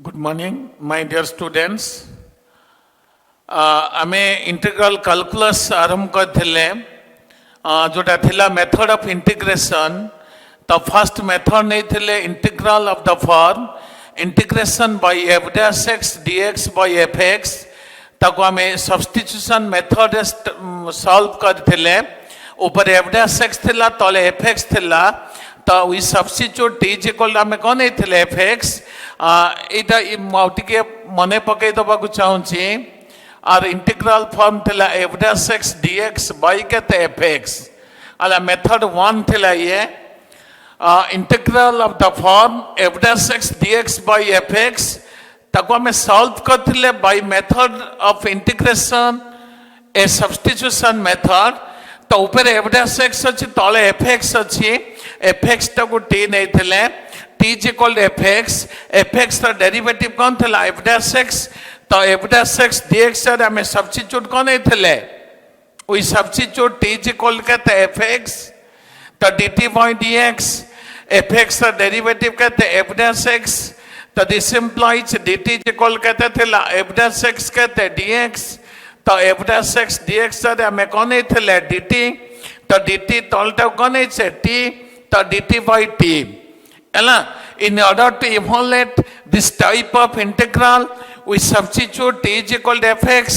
Good morning, my dear students. आमे integral calculus आरंभ करथिले जोटा थिला मेथड ऑफ इंटीग्रेशन तो फर्स्ट मेथड नहीं थिले integral of the form integration by f dash x dx by f x ताको आमे सब्स्टिट्यूशन मेथड सॉल्व करथिले ऊपर एफ डैश एक्स थिला तले एफ एक्स थिला तो we substitute t is equal आमे कोन हेथिले एफ एक्स एटा टिके मने पकई दबाकू चाहूची और इंटीग्रल फॉर्म थिला f dash x dx by केते एफ एक्स अला मेथड 1 थिला ये integral of the form f dash x dx by f x ताको हमें सॉल्व करथिले by method of integration a substitution method तो ऊपर एफ डैश एक्स अछि तले एफ एक्स अछि एफ एक्स टाको टी नै थिले t is equal f x र डेरिवेटिव कोन थिला एफ डैश एक्स तो एफ डैश एक्स डीएक्स रे हमें सब्स्टिट्यूट कोन हेथिले we substitute t is equal केते एफ एक्स तो dt by dx f x र डेरिवेटिव केते एफ डैश एक्स तो this implies dt is equal केते थिला एफ डैश एक्स केते dx तो एफ डैश एक्स dx रे हमें कोन हेथिले dt तो dt तलटा कोन हेछे t तो dt by t एला in order to evaluate this type of integral we substitute t is equal to fx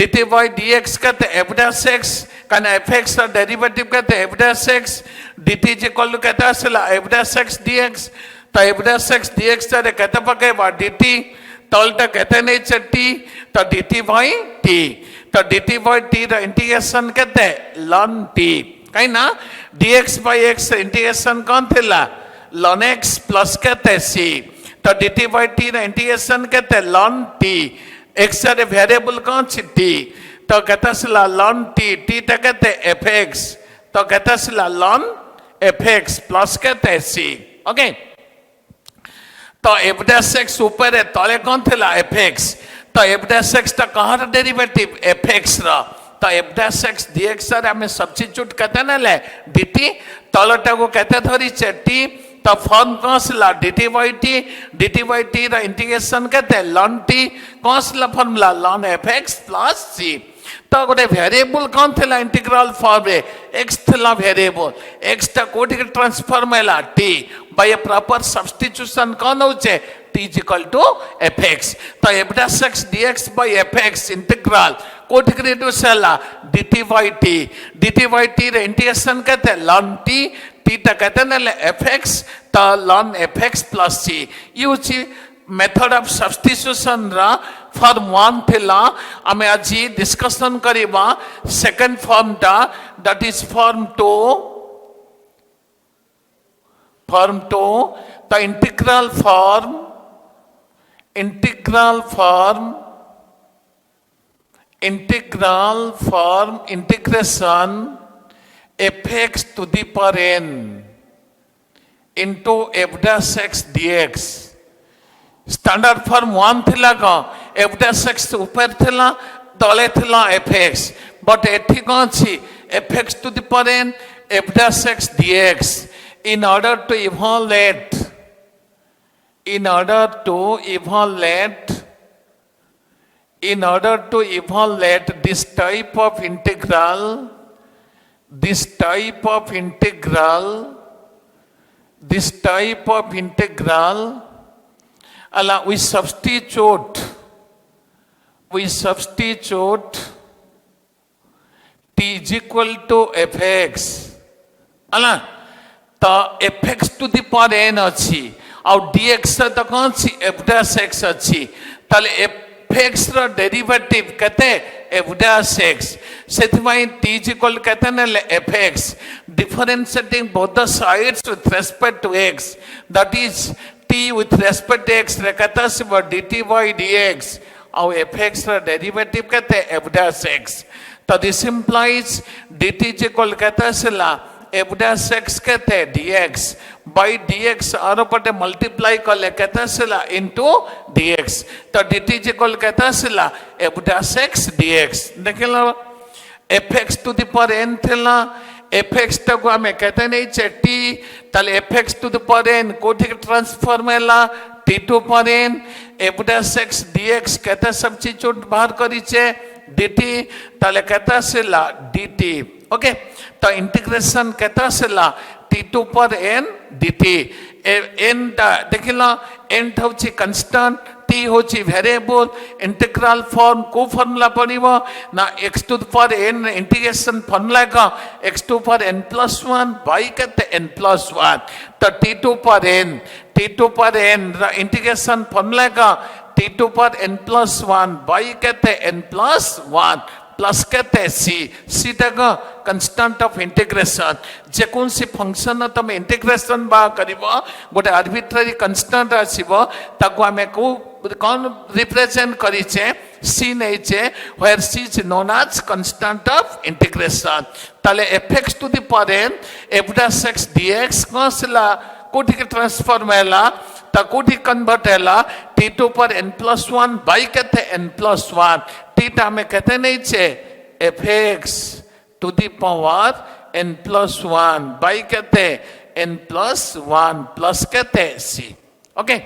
dt by dx कहते f dash x कारण fx का डेरिवेटिव कहते f dash x dt is equal to कहता है f dash x dx तो f dash x dx से कहते पके बार dt तलटा कहते नहीं t तो dt by t तो dt by t रा इंटीग्रेशन कहते ln t कहीं ना dx by x इंटीग्रेशन कौन थिला ln x प्लस कहते c तो dt by t रा इंटीग्रेशन कहते ln t x रे वेरिएबल कौन छि t तो कहता सिला ln t t ता कहते fx तो कहता सिला ln fx प्लस कहते c ओके तो f dash x ऊपर है तले कौन थिला fx तो f dash x ता कहां डेरिवेटिव fx रा तो एफ डैश एक्स डीएक्स रे हमें सब्स्टिट्यूट कहते ना ले dt तलटा को कहते धरी छे t तो फॉर्म कौनसला dt by t रा इंटीग्रेशन कहते ln t कौनसला formula ln fx plus c तो गोटे वेरिएबल कौन थिला इंटीग्रल फॉर्म रे x थिला वेरिएबल x ता कोठी ट्रांसफॉर्म हैला t by a proper substitution कौन होचे t is equal to fx तो f dash x dx by fx integral कोठी रिड्यूस हैला dt by t रे इंटीग्रेशन कहते ln t t ता कहते ना fx तो ln fx plus c use method of substitution रा फॉर्म 1 थिला हमें आज डिस्कशन करिबा सेकंड फॉर्म टा that is form 2 the integral form integration fx to the power n into f dash x dx standard form 1 थिला को f dash x ऊपर थिला तले थिला fx बट एठी कोन छी fx to the power n f dash x dx in order to evaluate this type of integral Allah we substitute t is equal to fx Allah तो fx to the power n अछि और dx तो कौन सी f dash x अछि ताले fx रा derivative कहते f dash x सेथिमाई t is equal कहते ना fx differentiating both the sides with respect to x that is t with respect to x रे कहता से dt by dx और fx रा डेरिवेटिव कहते f dash x तो this implies dt is equal कहता से f dash x कहते dx by dx और ऊपर मल्टीप्लाई कर ले कहता से into dx तो dt is equal कहता से f dash x dx देखिए लो fx to the power n थिला fx टा को हमें कहते नहीं चे t ताले fx to the power n कोठी ट्रांसफॉर्म हैला t to power n f dash x dx कहते सब्स्टिट्यूट बाहर करिचे dt ताले कहता सिला dt ओके तो इंटीग्रेशन कहता सिला t2 power n dt n देखिला n होची कांस्टेंट t होची वेरिएबल इंटीग्रल फॉर्म को फॉर्मूला पड़िबो ना x to the power n integration formula का x to power n plus 1 y कहते n प्लस 1 तो t2 power n integration formula का t2 power n plus 1 y कहते n plus 1 plus कहते सी तक कांस्टेंट ऑफ इंटीग्रेशन जेकोसी फंक्शन तुम integration बा करिवो गोटे आर्बिट्रेरी कांस्टेंट आसीबो ताको हमें को कौन रिप्रेजेंट करिचे सी नैचे where c is known as constant of integration ताले fx to the power n f dash x dx कोसला कोठी के ट्रांसफॉर्म हैला कोठी कन्वर्ट हैला t2 power n plus 1 by कहते n प्लस 1 थीटा में कहते नहीं छे fx to the power n plus 1 by कहते n प्लस 1 प्लस कहते c ओके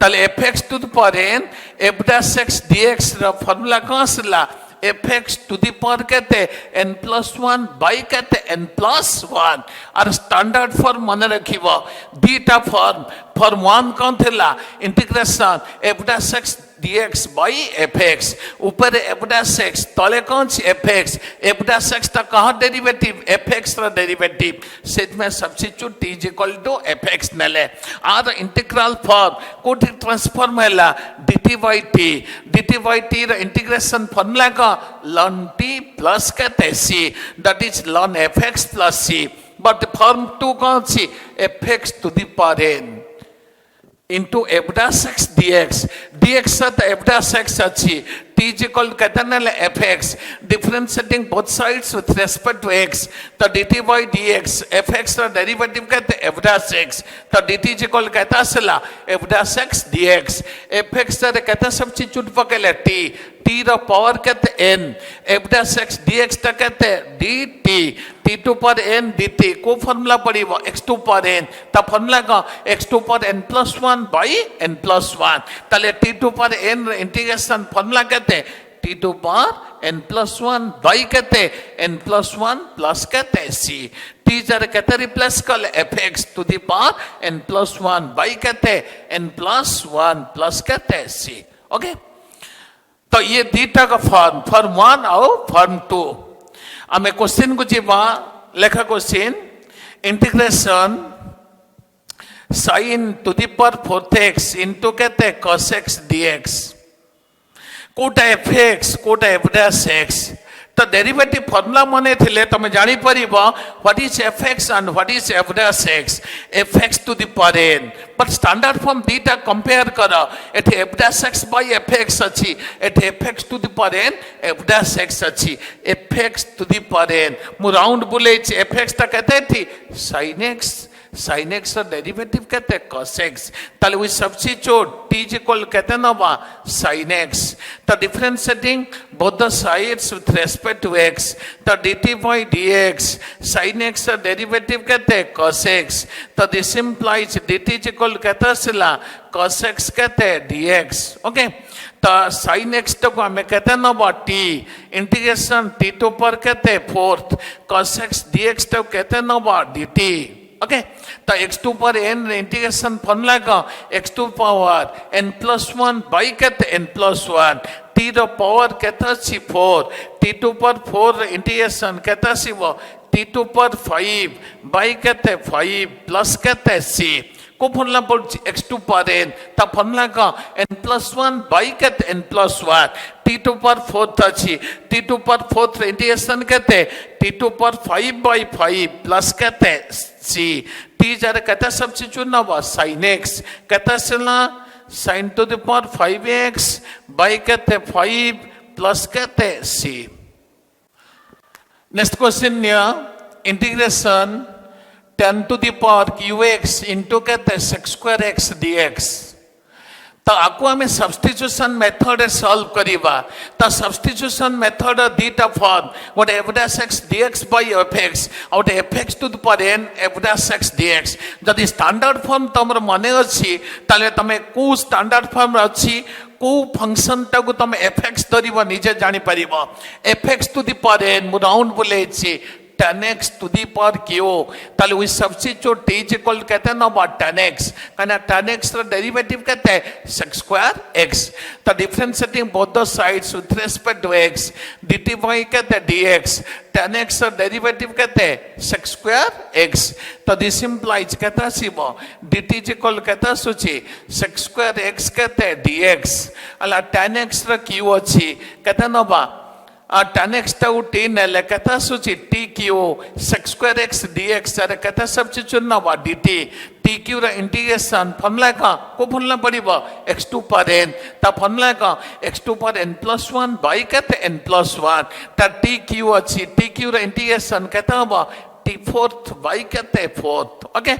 ताले fx to the power n f dash x dx रा फार्मूला कोसला fx टू द पावर कहते n प्लस 1 बाई कहते n प्लस 1 और standard form मन रखिबो beta form 1 कौन थिला integration f dash x dx by fx ऊपर f डैश x तले कौन सी fx f डैश x ता कहाँ डेरिवेटिव fx रा डेरिवेटिव सेट में substitute t is equal to fx नले आर इंटीग्रल फॉर्म कोठी ट्रांसफॉर्म हैला dt by t रा इंटीग्रेशन फॉर्मूला का ln t प्लस कहते c that is ln fx plus c but form 2 कौन सी fx to the power n into f dash x dx dx साथ f dash x अच्छी t is equal कहते हैं ना fx differentiating both sides with respect to x तो dt by dx fx का derivative कहते हैं f dash x तो dt is equal कहता है सला f dash x dx fx का कहता है सब्स्टिट्यूट पकड़े t रा पावर कहते n f dash x dx ता कहते हैं dt t2 power n dt को फॉर्मूला पड़ी वो x2 पर n ता फॉर्मूला का x2 पर n plus 1 by n plus 1 तले t2 power n integration formula कहते t2 power n plus 1 by कहते n प्लस 1 प्लस कहते c t जरा कहते रिप्लेस कर fx to the power n plus 1 by कहते n प्लस 1 प्लस कहते c okay तो ये दीटा का फॉर्म 1 और फॉर्म 2 हमें क्वेश्चन को जीवा लेखा question integration sin to the power 4x into कहते cos x dx कोटा fx कोटा f dash x तो डेरिवेटिव फॉर्मूला मने थिले तमे जानि परिबो what is fx and what is f dash x fx to the power n but standard form दीटा कंपेयर करो एथे f dash x by fx अछि एथे fx to the power n f dash x अछि fx to the power n मु round बुले fx ता कहते थी sin x का डेरिवेटिव कहते हैं cos x ताले we substitute t is equal कहते हैं ना वा sin x तो differentiating both the sides with respect to x तो dt by dx sin x का डेरिवेटिव कहते हैं cos x तो this implies dt is equal कहते हैं सिला cos x कहते हैं dx ओके तो sin x तो को हमें कहते हैं ना वा t इंटीग्रेशन t2 पर कहते हैं 4th cos x dx तो कहते हैं ना वा dt ओके तो x2 पर n इंटीग्रेशन फॉर्मूला का x2 power n plus 1 by कहते n प्लस 1 t रो पावर कहता सी 4 t2 पर 4 इंटीग्रेशन कहता सी वो t2 पर 5 बाई कहते 5 प्लस कहते c को फॉर्मूला पर x2 पर n ता फॉर्मूला का n प्लस 1 बाई कहते n प्लस 1 t2 पर 4 अच्छी t2 पर 4 इंटीग्रेशन कहते t2 पर 5 बाई 5 प्लस कहते c t जरा कहता सब्स्टिट्यूट ना वो sin x कहता सिला sin to the power 5x by कहते 5 प्लस कहते c नेक्स्ट क्वेश्चन निया integration 10 to the power qx into कहते sec square x dx तो आपको आम सब्स्टिट्यूशन मेथड सॉल्व करिबा तो सब्स्टिट्यूशन मेथड दीटा फॉर्म गोटे f dash x dx by f x और f x to the power n f dash x dx जदि स्टैंडर्ड फॉर्म तुम मने अच्छी ताले तमे को स्टैंडर्ड फॉर्म अच्छी को फंक्शन टाकू तुम एफएक्स धरिबो निजे जानि परिबो f x to the power n मु राउंड बुलेछि tan x to the power q ताले we substitute t is equal कहते हैं ना about tan x कहना tan x का डेरिवेटिव कहते हैं sec square x तो differentiating both the sides with respect to x dt y कहते हैं dx tan x का डेरिवेटिव कहते हैं sec square x तो this implies कहता है सिर्फ dt is equal कहता है सूची sec square x कहते हैं dx अला tan x का q अच्छी कहते हैं ना बा tan x टाउ t ने कहता सूची t q sec square x dx अरे कहता सब्स्टिट्यूट ना बा dt t q रा इंटीग्रेशन फॉर्मूला का को फॉर्मूला पड़िबो x2 पर n ता फॉर्मूला का x2 पर n plus 1 बाई कहते n plus 1 ता t q अच्छी t q रा इंटीग्रेशन कहता बा t फोर्थ बाई कहते फोर्थ ओके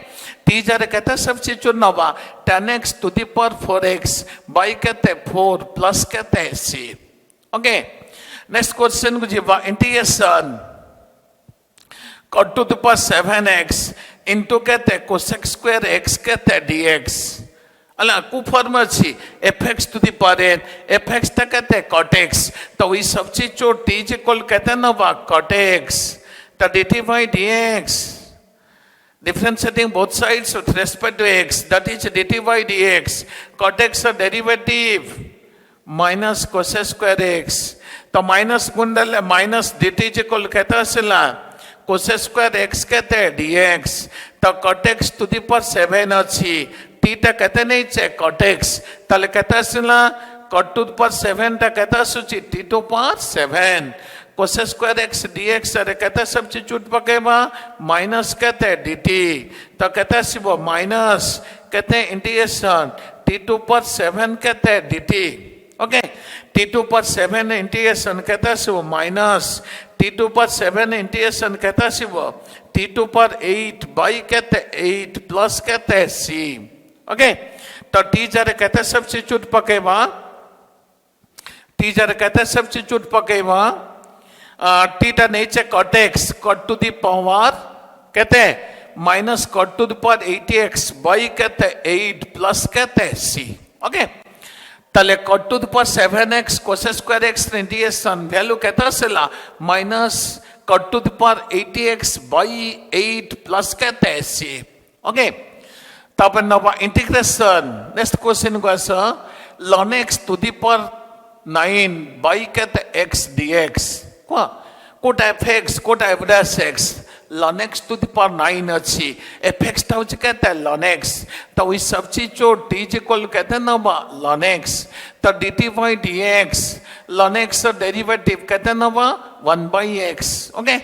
t जरे कहता सब्स्टिट्यूट ना बा tan x to the power 4x by कहते 4 प्लस कहते c ओके नेक्स्ट क्वेश्चन को जीवा integration cot to the power 7x into कहते cosec square x कहते dx अला को फॉर्म अच्छी fx to the power n fx ता कहते cot x तो वही सब्स्टिट्यूट t is equal कहते ना बा cot x तो dt by dx differentiating both sides with respect to x that is dt by dx cot x a derivative minus cosec square x तो minus Gondal minus dt is equal कहता सिला cosec square x कहते हैं dx तो cot x to the power 7 अच्छी t टा कहते नहीं चे cot x ताले कहता सिला cot to the power 7 टा कहता सूची t to power 7 cosec square x dx अरे कहता सब्स्टिट्यूट पकेबा माइनस कहते हैं dt तो कहता सिर्फ माइनस कहते हैं इंटीग्रेशन t to power 7 कहते हैं dt ओके t2 पर 7 इंटीग्रेशन कहता है वो माइनस t2 पर 7 इंटीग्रेशन कहता है वो t2 पर 8 बाई कहते 8 प्लस कहते हैं c ओके तो t जरे कहते हैं सब्स्टिट्यूट पकेवा t जरे कहते हैं सब्स्टिट्यूट पकेवा t टा नीचे cot x cot to the power कहते हैं minus cot to the power 80x by कहते 8 प्लस कहते c ओके ताले cot to the power 7x cosec square x integration value कहता सिला minus cot to the power 80x by 8 plus कहते हैं c okay तब नवा इंटीग्रेशन नेक्स्ट क्वेश्चन को ऐसा ln x to the power 9 by कहते x dx कोटा fx कोटा f dash x ln x to the power 9 अच्छी fx टा उच्च कहते हैं ln x तो वही सब्स्टिट्यूट t is equal कहते हैं ना बा ln x तो dt by dx ln x का डेरिवेटिव कहते हैं ना बा 1 by x ओके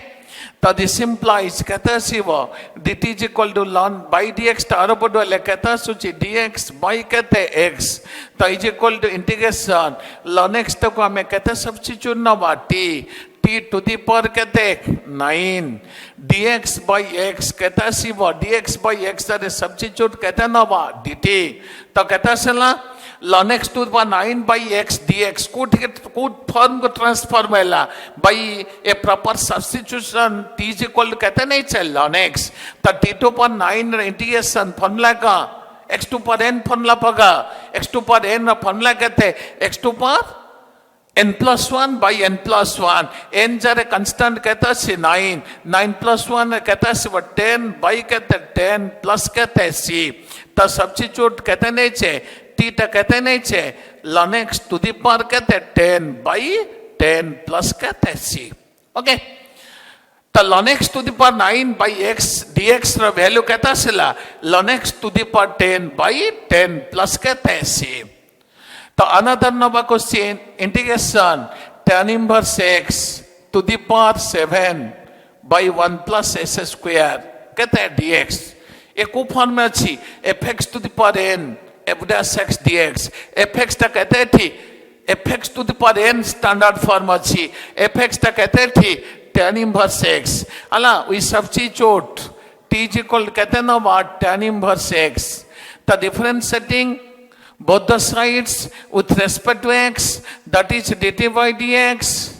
तो दिस implies कहते हैं सिवा dt is equal to ln by dx तारो पड़ो ले कहता है सूची dx by कहते हैं x तो is equal to integration ln x तो को हमें कहते हैं सब्स्टिट्यूट ना बा t to the power कहते 9 dx by x कहता है सिवा dx by x अरे सब्स्टिट्यूट कहते ना बा dt तो कहता है ln x to the power 9 by x dx को फॉर्म को ट्रांसफॉर्म हैला by a proper substitution t is equal कहते नहीं चल ln x तो t to power 9 integration formula का x to power n formula पगा x to power n formula कहते x to power n plus 1 by n plus 1 n जरे constant कहता है 9 plus 1 कहता है 10 by कहते 10 plus कहते है c तो सब्स्टिट्यूट कहते नहीं चे t टा कहते नहीं चे ln x to the power कहते 10 by 10 plus कहते c ओके तो ln x to the power 9 by x dx रा वैल्यू कहता सिला ln x to the power 10 by 10 plus कहते c तो another number question integration tan inverse x to the power 7 by 1 plus s square कहते हैं dx एक form में अच्छी fx to the power n f dash x dx fx टा कहते हैं थी fx to the power n standard form अच्छी fx टा कहते हैं थी tan inverse x अला we substitute t is equal कहते हैं ना बात tan inverse x तो differentiating both the sides with respect to x, that is dt by dx.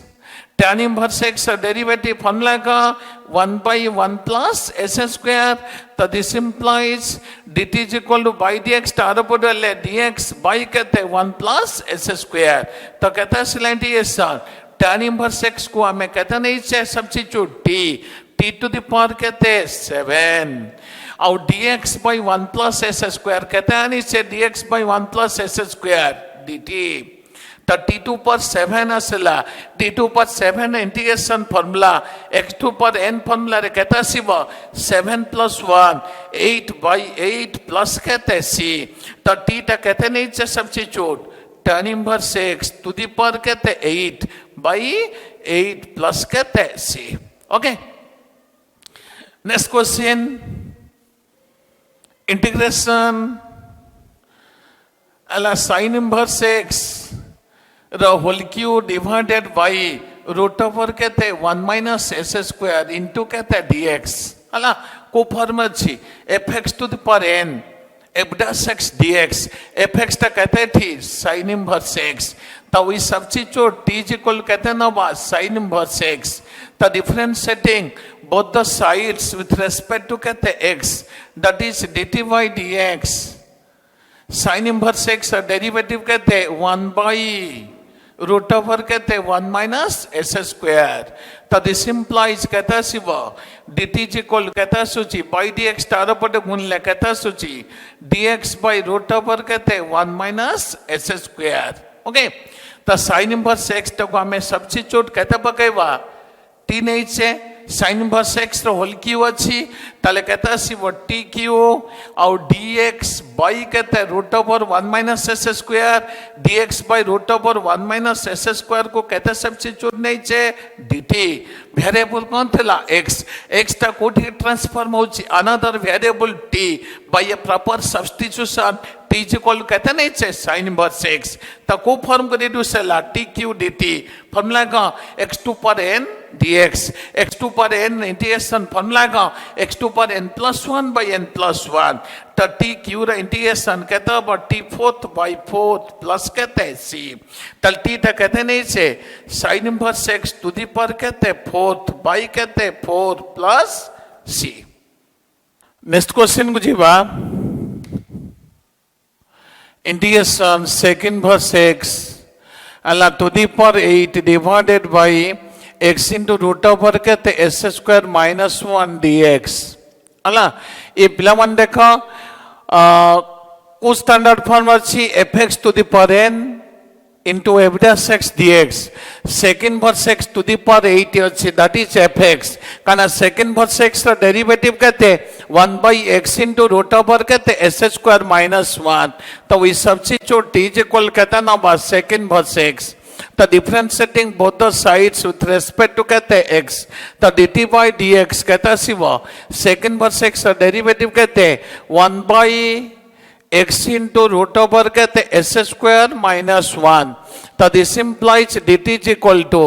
Tan inverse x derivative formula का 1 by 1 plus s square. तो this implies dt is equal to by dx तार पर ले dx by कहते 1 plus s square. तो कहता है सिलेंटिएशन tan inverse x को हमें कहते नहीं चाहिए substitute t to the power कहते 7 और dx by 1 plus s square कहते हैं नीचे dx by 1 plus s square dt. तो t2 पर 7 असला t2 पर 7 इंटीग्रेशन फॉर्मूला x2 पर n फॉर्मूला रे कहता सिव 7 plus 1 8 by 8 plus कहते c. तो t टा कहते नीचे substitute tan inverse x to the power कहते 8 by 8 plus कहते c. Okay, next question integration अला sin inverse x whole cube divided by root over कहते 1 minus s square into कहते dx अला को फॉर्म अच्छी fx to the power n f dash x dx fx टा कहते थी sin inverse x. तो we substitute t is equal कहते ना बा sin inverse x. तो differentiating both the sides with respect to कहते x, that is dt by dx. sin inverse x derivative कहते 1 by रूट ओवर कहते 1 minus s square. तो this implies कहता सिव dt is equal कहता सूची by dx तार पर गुण ले कहता सूची dx by रूट ओवर कहते 1 minus s square. ओके, तो sin inverse x तो हमें सब्स्टिट्यूट कहता पकेवा t नहीं छे sin inverse x रो होल क्यू अच्छी ताले कहता सिव t क्यू और dx by कहते root over 1 minus s square dx by root over 1 minus s square को कहते सब्स्टिट्यूट नहीं छे dt. वेरिएबल कौन थेला x टा कोठी ट्रांसफॉर्म होची another variable t by a proper substitution t is equal कहते नहीं छे sin inverse x. तो को फॉर्म को रिड्यूस है t q dt फॉर्मूला का x2 पर n dx x2 पर n इंटीग्रेशन फॉर्मूला का x2 पर n plus 1 by n plus 1. तो t q रा इंटीग्रेशन कहता है t 4th by 4th plus कहते हैं c. तो t टा कहते नहीं छे sin inverse x to the power कहते 4th by कहते 4 plus c. नेक्स्ट क्वेश्चन को जीवा इंटीग्रेशन sec inverse x अला to the power 8 divided by x into root over कहते s square minus 1 dx अला ये पिला मन देखो कुछ स्टैंडर्ड फॉर्म अच्छी fx to the power n into f dash x dx sec inverse x to the power 8 अच्छी that is fx काना sec inverse x का डेरिवेटिव कहते 1 by x into root over कहते s square minus 1. तो we substitute t is equal कहता ना बस sec inverse x. तो differentiating both the sides with respect to कहते x. तो dt by dx कहता सिवा sec inverse x का डेरिवेटिव कहते 1 by x into root over कहते s square minus 1. तो this implies dt is equal to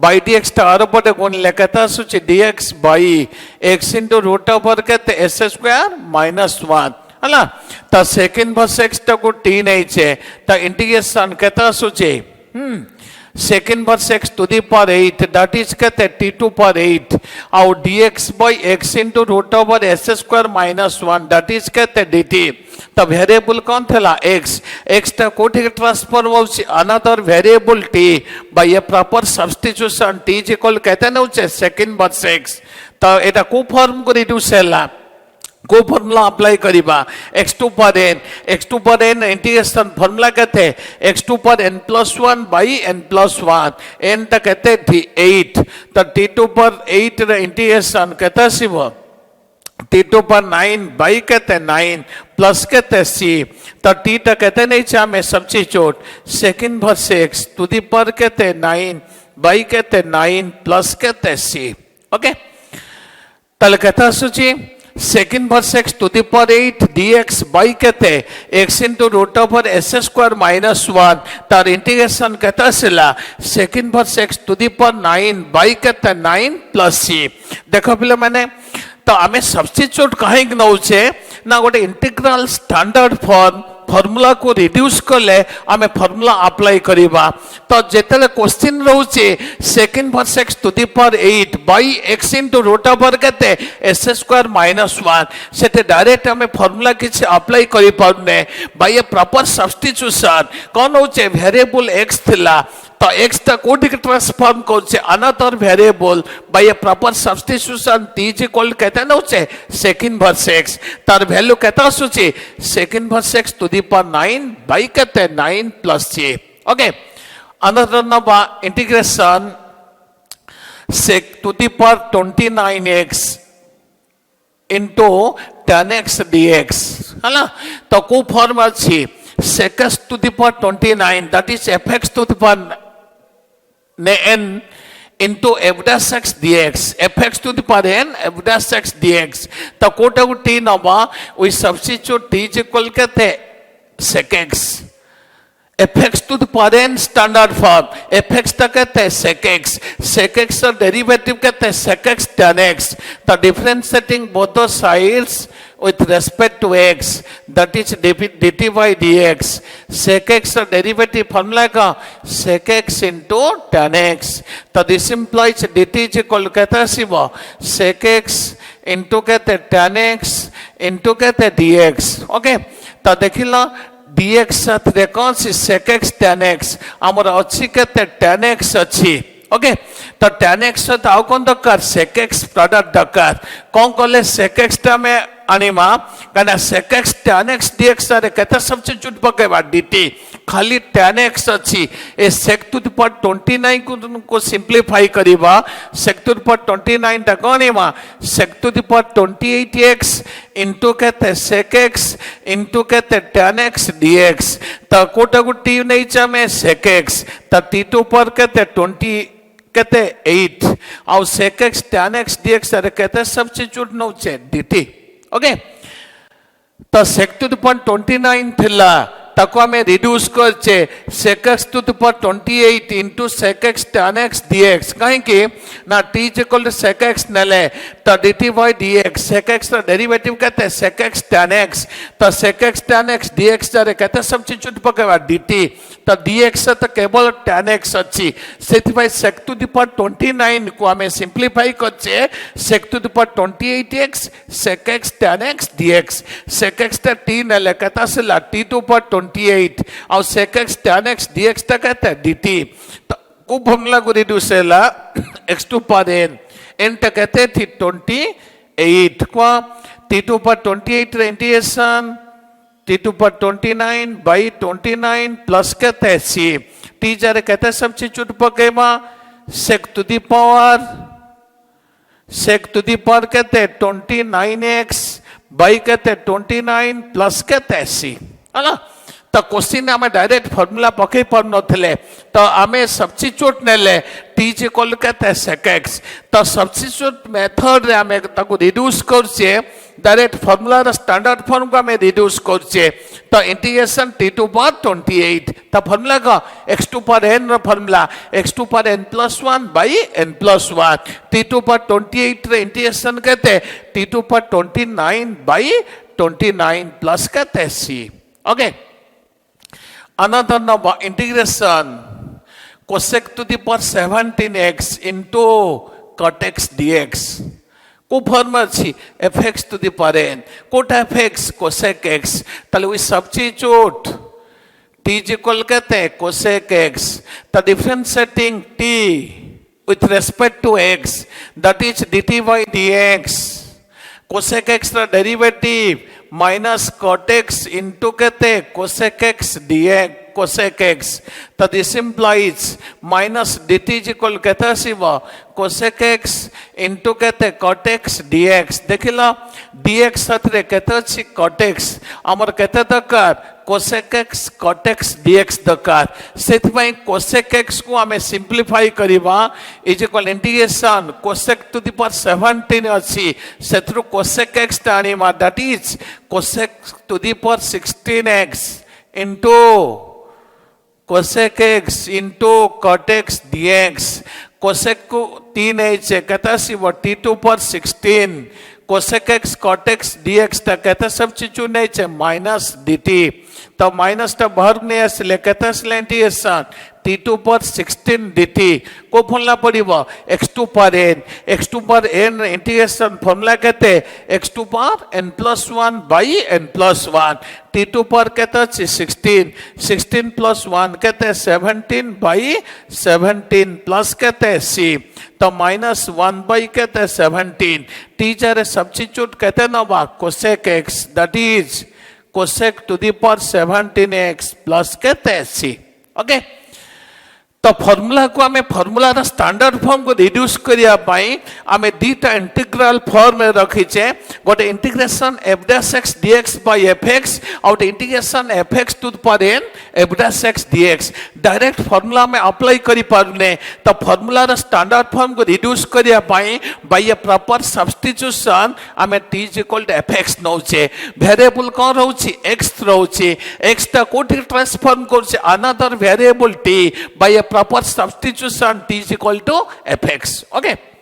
by dx तार पर गुण ले कहता सूची dx by x into root over कहते s square minus 1 अला. तो sec inverse x तो को t नहीं छे तो इंटीग्रेशन कहता सूची sec inverse x to the power 8 that is कहते t2 power 8 और dx by x into root over s square minus 1 that is कहते dt. तो वेरिएबल कौन थेला x टा कोठी ट्रांसफॉर्म होची another variable t by a proper substitution t is equal कहते न उचे sec inverse x. तो एटा को फॉर्म को रिड्यूस हैला को फॉर्मूला अप्लाई करिबा x2 पर n इंटीग्रेशन फॉर्मूला कहते x2 पर n plus 1 by n plus 1 n ता कहते थी 8. तो t2 पर 8 रे इंटीग्रेशन कहता सिव t2 पर 9 by कहते 9 प्लस कहते c. तो t ता कहते नहीं चाह में substitute sec inverse x to the power कहते 9 by कहते 9 प्लस कहते c. ओके, तल कहता सूची sec inverse x to the power 8 dx by कहते x into root over s square minus 1. तार इंटीग्रेशन कहता सिला sec inverse x to the power 9 by कहते 9 plus c. देखो पिले मैंने तो हमें सब्स्टिट्यूट कहीं नौचे ना गोटे इंटीग्रल स्टैंडर्ड फॉर्म फॉर्मूला को रिड्यूस कले आमे फॉर्मूला अप्लाई करिबा तो जेतले क्वेश्चन रहउचे second verse x to the power 8 by x into root over केते s स्क्वायर माइनस 1 सेते डायरेक्ट आमे फॉर्मूला किछ अप्लाई करि पाउने बाय ए प्रॉपर सब्स्टिट्यूशन कोन होचे वेरिएबल x थिला तो x ता कोठी के ट्रांसफॉर्म करछे another variable by a proper substitution t is equal कहते न होचे सेकंड वर्स x तार वैल्यू कहता आसुची सेकंड verse x to the power 9 by कहते 9 plus j okay another number integration sec to the power 29x into tan x dx है ना तो को फॉर्म अच्छी sec x to the power 29 that is fx to the power n into f dash x dx fx to the power n f dash x dx तो कोटा को t नवा we substitute t is equal कहते sec x fx to the power n standard form fx ता कहते हैं sec x और derivative कहते हैं sec x tan x the differentiating both the sides with respect to x that is dt by dx sec x और derivative formula का sec x into tan x तो this implies dt is equal कहता है सिवा sec x into कहते हैं tan x into कहते हैं dx ओके तो देखिला dx साथ देखो सी sec x tan x आमर अच्छी कहते tan x अच्छी ओके तो tan x साथ आओ कौन दक्कर sec x प्रोडक्ट दक्कर कौन कोले sec x टा में अनिमा कहना sec x tan x dx सारे कहता सब्स्टिट्यूट पके बाद dt खाली tan x अच्छी ए sec to the power 29 को simplify करीबा sec to the power 29 टा कौन अनिमा sec to the power 28x into कहते sec x into कहते tan x dx तो कोटा को t नहीं चा में sec x तो t to पर कहते 20 कहते 8 और sec x tan x dx सारे कहते सब्स्टिट्यूट नो चे dt ओके तो sec to the power 29 थिला तको हमें रिड्यूस करचे sec x to the power 28 into sec x tan x dx कहीं कि ना t is equal to sec x नले तो dt by dx sec x का डेरिवेटिव कहते हैं sec x tan x तो sec x tan x dx जारे कहते हैं सब्स्टिट्यूट पकेवा dt तो dx तो केवल tan x अच्छी सेति by sec to the power 29 को हमें सिंप्लीफाई करचे sec to the power 28x sec x tan x dx sec x ता t नले कहता से ला t to power 28 और sec x tan x dx ता कहते हैं dt तो को फॉर्मूला को रिड्यूस हैला x to power n n ता कहते थी 28 को t to power 28 रे integration t to power 29 by 29 plus कहते हैं c t जारे कहते हैं substitute पकेमा sec to the power कहते हैं 29x by कहते हैं 29 प्लस कहते हैं c है ना तो क्वेश्चन हमें डायरेक्ट फॉर्मूला पके पर नथिले तो हमें सब्स्टिट्यूट नेले t जे कॉल कहते हैं sec x तो सब्स्टिट्यूट मेथड रे हमें ताको रिड्यूस करछे डायरेक्ट फॉर्मूला रे स्टैंडर्ड फॉर्म को हमें रिड्यूस करछे तो इंटीग्रेशन t to power 28 तो फॉर्मूला का x to power n रो formula x to power n plus 1 by n plus 1 t to power 28 रे इंटीग्रेशन कहते हैं t to power 29 by 29 plus कहते हैं c okay another number integration cosec to the power 17x into cot x dx को form अच्छी fx to the power n कोटा fx cosec x ताले we substitute t is equal कहते हैं cosec x the differentiating t with respect to x that is dt by dx cosec x का derivative minus cot x into कहते हैं cosec x dx cosec x तो this implies minus dt is equal कहता है सिवा cosec x into कहते हैं cot x dx देखिला dx साथ रे कहता है cot x अमर कहता दकार cosec x cot x dx दकार सेठ में cosec x को हमें simplify करीबा is equal integration cosec to the power 17 अच्छी सेठरु cosec x टानी मा that is cosec to the power 16x into cosec x into cot x dx cosec को 3 है कहता सी वो t to power 16 cosec x cot x dx तक कहता सब चीज़ नहीं चे minus dt तो माइनस टा बाहर नहीं आसिले केते आसिले इंटीग्रेशन t2 पर 16 dt को फॉर्मूला पड़िबो x2 पर n इंटीग्रेशन फॉर्मूला केते x2 पर n+1 by n+1 t2 पर केते अछि 16 plus 1 केते 17 by 17 प्लस केते c तो -1 by केते 17 टीचर सब्स्टिट्यूट केते नबा cosec x that is cosec to the power 17x plus केते c ओके तो फॉर्मूला को आमे फॉर्मूला रा स्टैंडर्ड फॉर्म को रिड्यूस करिया पाई आमे दीटा इंटीग्रल फॉर्म में रखी छे गोटे integration f dash x dx by fx और integration fx to the power n f dash x dx direct formula में अप्लाई करि पारुने तो फॉर्मूला रा स्टैंडर्ड फॉर्म को रिड्यूस करिया पाई बाय ए प्रॉपर सब्स्टिट्यूशन आमे t is equal to fx नौचे वेरिएबल कोन रहउची x रहउची x ता कोठी ट्रांसफॉर्म करछे another variable t by a proper substitution t is equal to fx okay